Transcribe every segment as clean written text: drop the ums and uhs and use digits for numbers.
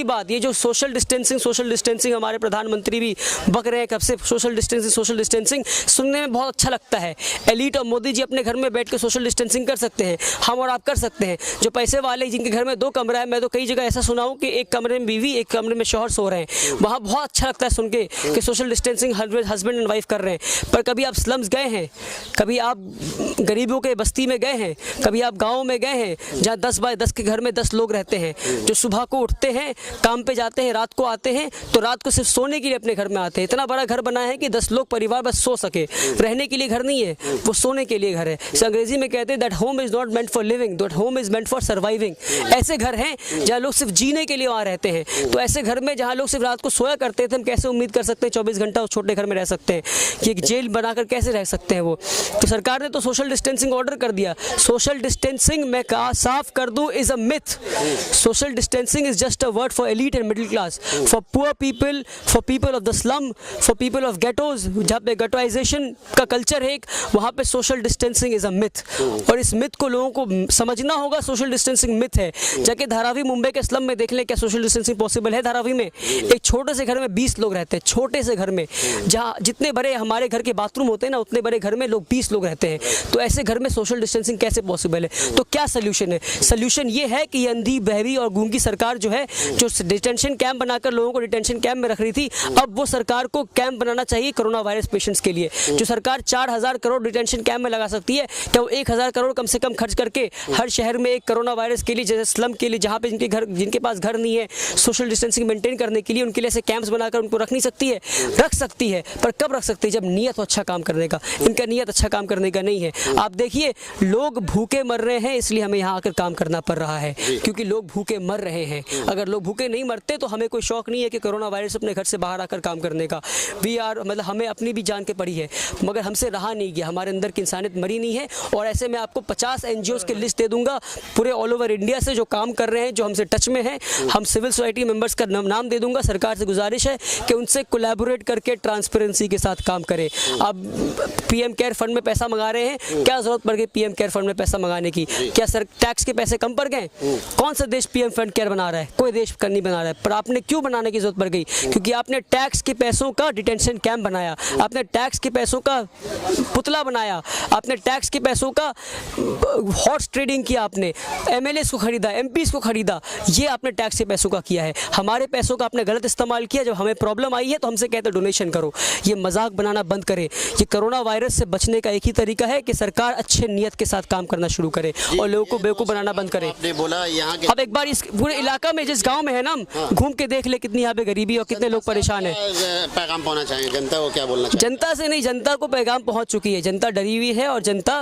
बात, ये जो सोशल डिस्टेंसिंग हमारे प्रधानमंत्री भी बक रहे हैं कब से, सोशल डिस्टेंसिंग सुनने में बहुत अच्छा लगता है। एलीट और मोदी जी अपने घर में बैठ के सोशल डिस्टेंसिंग कर सकते हैं, हम और आप कर सकते हैं। जो पैसे वाले जिनके घर में 2 कमरा है, मैं तो कई जगह ऐसा सुना हूँ कि एक कमरे में बीवी, एक कमरे में शौहर सो रहे हैं, वहाँ बहुत अच्छा लगता है सुन के कि social distancing husband and wife कर रहे हैं। पर कभी आप स्लम्स गए हैं, कभी आप गरीबों के बस्ती में गए हैं, कभी आप गाँव में गए हैं जहाँ 10 बाय 10 के घर में 10 लोग रहते हैं, जो सुबह को उठते हैं, काम पे जाते हैं, रात को आते हैं, तो रात को सिर्फ सोने के लिए अपने घर में आते हैं। इतना बड़ा घर बना है कि 10 लोग परिवार बस सो सके, रहने के लिए घर नहीं है, वो सोने के लिए घर है। अंग्रेजी में कहते हैं that home is not meant for living, that home is meant for surviving. ऐसे घर हैं जहाँ लोग सिर्फ जीने के लिए वहाँ रहते हैं। तो ऐसे घर में जहाँ लोग सिर्फ रात को सोया करते थे, हम कैसे उम्मीद कर सकते हैं 24 घंटा उस छोटे घर में रह सकते हैं कि एक जेल बनाकर कैसे रह सकते हैं वो। तो सरकार ने तो सोशल डिस्टेंसिंग ऑर्डर कर दिया। सोशल डिस्टेंसिंग मैं कहा साफ कर दूं is a myth. Social distancing is just a word for elite and middle class, for poor people, for people of the slum, for people of ghettos, जहाँ पे गेटोइजेशन का कल्चर है वहाँ पे social distancing is a myth. और इस myth को लोगों को समझना होगा, सोशल डिस्टेंसिंग मिथ है। जाके धारावी मुंबई के स्लम में देख लें क्या सोशल डिस्टेंसिंग पॉसिबल है। धारावी में एक छोटे से घर में 20 लोग रहते हैं, छोटे से घर में, जहाँ जितने बड़े हमारे घर के बाथरूम होते हैं ना, उतने बड़े घर में लोग 20 लोग रहते हैं। तो ऐसे घर में सोशल डिस्टेंसिंग कैसे पॉसिबल है? तो क्या सोल्यूशन है? सोल्यूशन ये है कि ये अंधी बहरी और गूंगी सरकार जो है, जो डिटेंशन कैंप बनाकर लोगों को डिटेंशन कैंप में रख रही थी, अब वो सरकार को कैंप बनाना चाहिए कोरोना वायरस पेशेंट्स के लिए। जो सरकार 4000 करोड़ डिटेंशन कैंप में लगा सकती है, क्या वो 1000 करोड़ कम से कम खर्च करके हर शहर में एक कोरोना वायरस के लिए, जैसे स्लम के लिए, जहाँ पे जिनके पास घर नहीं है, सोशल डिस्टेंसिंग मेंटेन करने के लिए उनके लिए ऐसे कैंप्स बनाकर उनको रख नहीं सकती है? रख सकती है, पर कब रख सकती है? जब नियत हो अच्छा काम करने का। इनका नियत अच्छा काम करने का नहीं है। आप देखिए, लोग भूखे मर रहे हैं, इसलिए हमें यहाँ आकर काम करना पड़ रहा है, क्योंकि लोग भूखे मर रहे हैं। अगर लोग भूखे नहीं मरते तो हमें कोई शौक नहीं है कि कोरोना वायरस अपने घर से बाहर आकर काम करने का। मतलब हमें अपनी भी जान के पड़ी है, मगर हमसे रहा नहीं गया, हमारे अंदर की इंसानियत मरी नहीं है। और ऐसे मैं आपको 50 NGOs की लिस्ट दे दूंगा पूरे ऑल ओवर इंडिया से, जो काम कर रहे हैं, जो हमसे टच में हैं। हम सिविल सोसाइटी मेंबर्स का नाम दे दूंगा। सरकार से गुजारिश है कि उनसे कोलैबोरेट करके ट्रांसपेरेंसी के साथ काम करें। अब PM केयर फंड में पैसा मंगा रहे हैं, क्या जरूरत पड़ गई PM केयर फंड में पैसा मंगाने की? क्या सर टैक्स के पैसे कम पड़ गए? कौन सा देश PM फंड केयर बना रहा है? कोई देश नहीं बना रहा है। पर आपने क्यों बनाने की जरूरत पड़ गई? क्योंकि आपने टैक्स के पैसों का डिटेंशन कैंप बनाया, आपने टैक्स के पैसों का पुतला बनाया, आपने टैक्स के पैसों का हॉर्स ट्रेडिंग किया, आपने MLAs को खरीदा, MPs को खरीदा। ये आपने टैक्स के पैसों का किया है। हमारे पैसों का आपने गलत इस्तेमाल किया। जब हमें प्रॉब्लम आई है तो हमसे कहते डोनेशन करो। ये मजाक बनाना बंद करें। ये कोरोना वायरस से बचने का एक ही तरीका है कि सरकार अच्छे नियत के साथ काम करना शुरू करे और लोगों को बेवकूफ़ बनाना बंद करे। आपने बोला यहाँ के अब एक बार इस पूरे इलाका में, जिस गांव में है ना, घूम के देख ले कितनी यहाँ पे गरीबी और कितने लोग परेशान हैं। पैगाम पहुँचना चाहिए जनता को, क्या बोलना चाहिए? जनता से नहीं, जनता को पैगाम पहुँच चुकी है। जनता डरी हुई है और जनता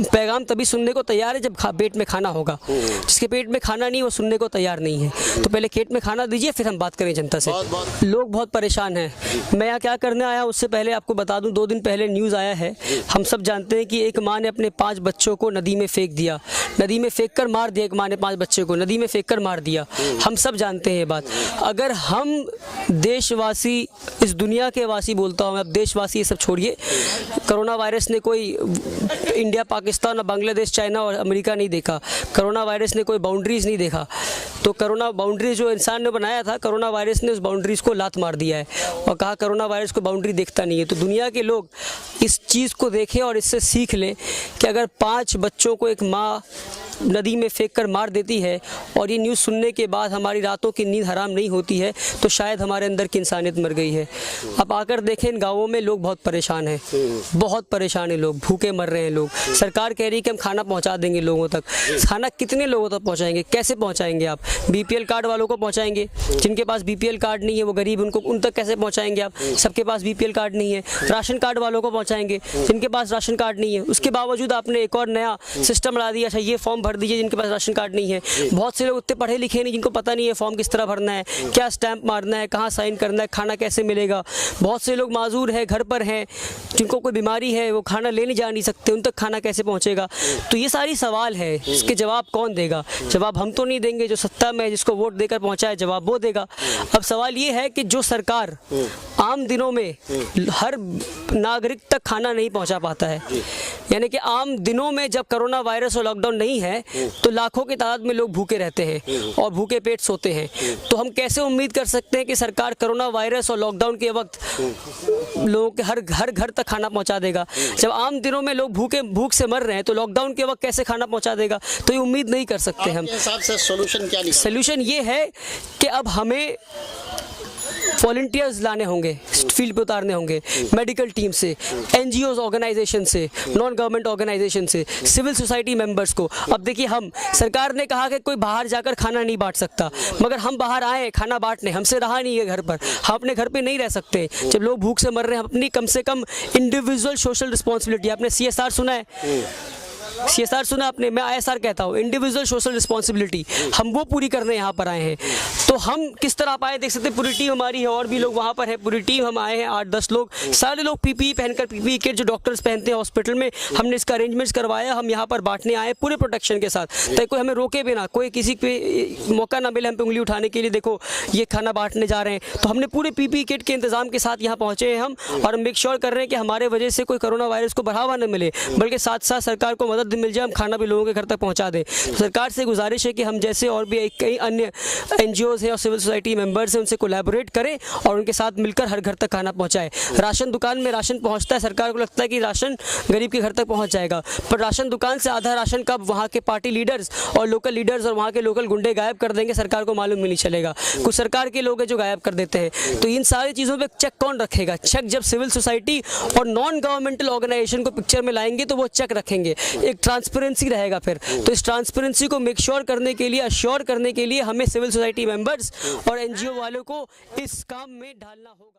पैगाम तभी सुनने को तैयार है जब पेट में खाना होगा। जिसके पेट में खाना नहीं, वो सुनने को तैयार नहीं है। तो पहले पेट में खाना दीजिए, फिर हम बात करें जनता से। लोग बहुत परेशान हैं। मैं यहाँ क्या करने आया उससे पहले आपको बता दूं, 2 दिन पहले न्यूज़ आया है। हम सब जानते हैं कि एक माँ ने अपने 5 बच्चों को नदी में फेंक दिया, नदी में फेंक कर मार दिया। एक माँ ने 5 बच्चे को नदी में फेंक कर मार दिया। हम सब जानते हैं ये बात। अगर हम देशवासी, इस दुनिया के वासी बोलता हूँ, अब देशवासी ये सब छोड़िए, कोरोना वायरस ने कोई इंडिया, पाकिस्तान और बांग्लादेश, चाइना और अमेरिका नहीं देखा। कोरोना वायरस ने कोई बाउंड्रीज नहीं देखा। तो कोरोना बाउंड्रीज जो इंसान ने बनाया था, कोरोना वायरस ने उस बाउंड्रीज को लात मार दिया है और कहा कोरोना वायरस को बाउंड्री देखता नहीं है। तो दुनिया के लोग इस चीज़ को देखें और इससे सीख लें कि अगर 5 बच्चों को एक माँ नदी में फेंक कर मार देती है और ये न्यूज़ सुनने के बाद हमारी रातों की नींद हराम नहीं होती है, तो शायद हमारे अंदर की इंसानियत मर गई है। अब आकर देखें, इन गाँवों में लोग बहुत परेशान हैं, बहुत परेशान हैं लोग, भूखे मर रहे हैं लोग। सरकार कह रही है कि हम खाना पहुँचा देंगे लोगों तक। खाना कितने लोगों तक पहुँचाएंगे? कैसे पहुँचाएंगे? आप BPL कार्ड वालों को पहुँचाएंगे? जिनके पास BPL कार्ड नहीं है, वो गरीब, उन तक कैसे पहुँचाएंगे आप? सबके पास BPL कार्ड नहीं है। राशन कार्ड वालों को पहुँचाएंगे जिनके पास राशन कार्ड नहीं है। उसके बावजूद आपने एक और नया सिस्टम ला दिया, अच्छा ये फॉर्म भर दीजिए जिनके पास राशन कार्ड नहीं है। बहुत से लोग उतने पढ़े लिखे नहीं, जिनको पता नहीं है फॉर्म किस तरह भरना है, क्या स्टैंप मारना है, कहाँ साइन करना है, खाना कैसे मिलेगा। बहुत से लोग माजूर हैं, घर पर हैं, जिनको कोई बीमारी है, वो खाना लेने जा नहीं सकते, उन तक खाना कैसे पहुँचेगा? तो ये सारी सवाल है, इसके जवाब कौन देगा? जवाब हम तो नहीं देंगे, जो सत्ता में जिसको वोट देकर पहुँचाए जवाब वो देगा। अब सवाल ये है कि जो सरकार आम दिनों में हर नागरिक तक खाना नहीं पहुँचा पाता है, यानी कि आम दिनों में जब कोरोना वायरस और लॉकडाउन नहीं है तो लाखों की तादाद में लोग भूखे रहते हैं और भूखे पेट सोते हैं। तो हम कैसे उम्मीद कर सकते हैं कि सरकार कोरोना वायरस और लॉकडाउन के वक्त लोगों के हर घर तक खाना पहुंचा देगा? जब आम दिनों में लोग भूख से मर रहे हैं तो लॉकडाउन के वक्त कैसे खाना पहुंचा देगा? तो ये उम्मीद नहीं कर सकते हम। आपके हिसाब से सोल्यूशन क्या निकाला? सोल्यूशन ये है कि अब हमें वॉलंटियर्स लाने होंगे, फील्ड पे उतारने होंगे, मेडिकल टीम से, एनजीओ ऑर्गेनाइजेशन से, नॉन गवर्नमेंट ऑर्गेनाइजेशन से, सिविल सोसाइटी मेंबर्स को। अब देखिए, हम सरकार ने कहा कि कोई बाहर जाकर खाना नहीं बांट सकता, मगर हम बाहर आए खाना बांटने, हमसे रहा नहीं है घर पर, हम अपने घर पे नहीं रह सकते। जब लोग भूख से मर रहे हैं, हम अपनी कम से कम इंडिविजुअल सोशल रिस्पॉन्सिबिलिटी, आपने CSR सुना है? CSR सुना आपने? मैं ISR कहता हूँ, इंडिविजुअल सोशल रिस्पॉन्सिबिलिटी, हम वो पूरी करने यहाँ पर आए हैं। तो हम किस तरह आप आए देख सकते हैं, पूरी टीम हमारी है और भी लोग वहाँ पर है, पूरी टीम हम आए हैं, 8-10 लोग, सारे लोग PPE पहनकर, PPE किट जो डॉक्टर्स पहनते हैं हॉस्पिटल में, हमने इसका अरेंजमेंट्स करवाया। हम यहाँ पर बांटने आए पूरे प्रोटेक्शन के साथ, ताकि कोई हमें रोके भी ना, कोई किसी पे मौका ना मिले हम पे उंगली उठाने के लिए, देखो ये खाना बांटने जा रहे हैं। तो हमने पूरे PPE किट के इंतजाम के साथ यहाँ पहुँचे हैं हम, और हम मेक श्योर कर रहे हैं कि हमारे वजह से कोई कोरोना वायरस को बढ़ावा न मिले, बल्कि साथ साथ सरकार को मदद मिल जाए, हम खाना भी लोगों के घर तक पहुंचा दें। सरकार से गुजारिश है कि हम जैसे और भी कई अन्य NGOs हैं और सिविल सोसाइटी मेंबर्स हैं, उनसे कोलैबोरेट करें और उनके साथ मिलकर हर घर तक खाना पहुंचाएं। राशन दुकान में राशन पहुंचता है, सरकार को लगता है कि राशन गरीब के घर तक पहुंच जाएगा, पर राशन दुकान से आधा राशन कब वहाँ के पार्टी लीडर्स और लोकल लीडर्स और वहाँ के लोकल गुंडे गायब कर देंगे, सरकार को मालूम भी नहीं चलेगा। कुछ सरकार के लोग हैं जो गायब कर देते हैं। तो इन सारी चीज़ों पर चेक कौन रखेगा? चेक जब सिविल सोसाइटी और नॉन गवर्नमेंटल ऑर्गेनाइजेशन को पिक्चर में लाएंगे तो वो चेक रखेंगे, एक ट्रांसपेरेंसी रहेगा फिर। तो इस ट्रांसपेरेंसी को मेक श्योर करने के लिए, अश्योर करने के लिए हमें सिविल सोसाइटी मेंबर्स और NGO वालों को इस काम में ढालना होगा।